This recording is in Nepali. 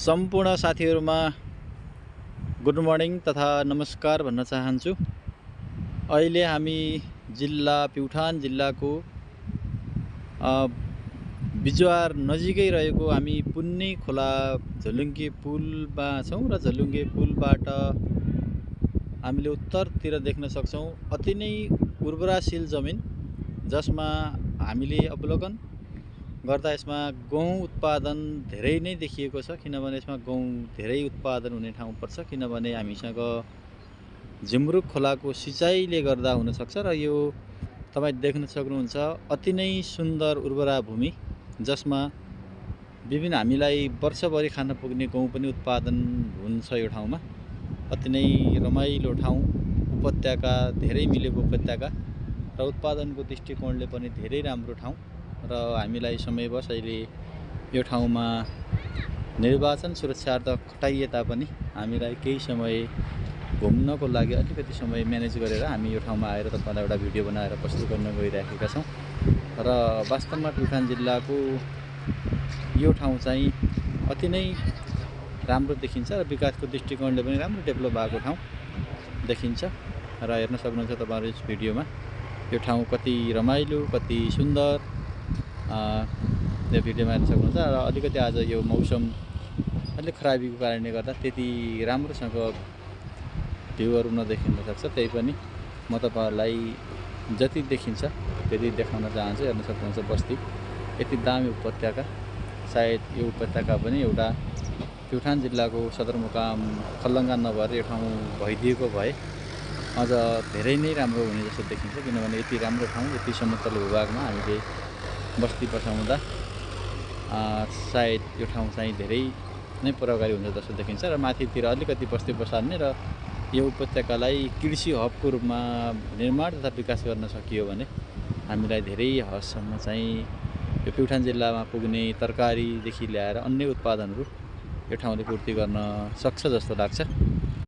सम्पूर्ण साथीहरुमा गुड मर्निङ तथा नमस्कार भन्न चाहन्छु। अहिले हामी प्युठान जिल्लाको बिजुवार नजिकै रहेको हामी पुन्नी खोला झलुङ्गे पुलमा छौं र झलुङ्गे पुलबाट हामीले उत्तरतिर देख्न सक्छौं अति नै उर्वराशील जमिन, जसमा हामीले अवलोकन गर्दा यसमा गहुँ उत्पादन धेरै नै देखिएको छ। किनभने यसमा गहुँ धेरै उत्पादन हुने ठाउँ पर्छ, किनभने हामीसँग झिमरुक खोलाको सिँचाइले गर्दा हुन सक्छ र यो तपाई देख्न सक्नुहुन्छ अति नै सुन्दर उर्वरा भूमि, जसमा विभिन्न हामीलाई वर्षभरि खान पुग्ने गहुँ पनि उत्पादन हुन्छ। यो ठाउँमा अति नै रमाइलो ठाउँ, उपत्यका धेरै मिलेको उपत्यका र उत्पादनको दृष्टिकोणले पनि धेरै राम्रो ठाउँ र हामीलाई समयवश अहिले यो ठाउँमा निर्वाचन सुरक्षार्थ खटाइए तापनि हामीलाई केही समय घुम्नको लागि अलिकति समय म्यानेज गरेर हामी यो ठाउँमा आएर तपाईलाई एउटा भिडियो बनाएर प्रस्तुत गर्न गइरहेका छौं। र वास्तवमा प्युठान जिल्लाको यो ठाउँ चाहिँ अति नै राम्रो देखिन्छ र विकासको दृष्टिकोणले पनि राम्रो डेभलप भएको ठाउँ देखिन्छ र हेर्न सक्नुहुन्छ तपाईहरु यस भिडियोमा यो ठाउँ कति रमाइलो, कति सुन्दर यो भिडियोमा हेर्न सक्नुहुन्छ। र अलिकति आज यो मौसम अलि खराबीको कारणले गर्दा त्यति राम्रोसँग भ्यूहरु नदेखिन सक्छ, त्यही पनि म तपाईहरुलाई जति देखिन्छ त्यति देखाउन चाहन्छु। हेर्न सक्नुहुन्छ बस्ती यति दामी उपत्यका, सायद यो उपत्यका पनि एउटा प्युठान जिल्लाको सदरमुकाम खलङ्गा नभएर यो ठाउँ भइदिएको भए अझ धेरै नै राम्रो हुने जस्तो देखिन्छ। किनभने यति राम्रो ठाउँ, यति समतल भूभागमा हामीले बस्ती बसाउँदा सायद यो ठाउँ चाहिँ धेरै नै प्रभावकारी हुन्छ जस्तो देखिन्छ। र माथितिर अलिकति बस्ती बसाल्ने र यो उपत्यकालाई कृषि हबको रूपमा निर्माण तथा विकास गर्न सकियो भने हामीलाई धेरै हदसम्म चाहिँ यो प्युठान जिल्लामा पुग्ने तरकारीदेखि ल्याएर अन्य उत्पादनहरू यो ठाउँले पूर्ति गर्न सक्छ जस्तो लाग्छ।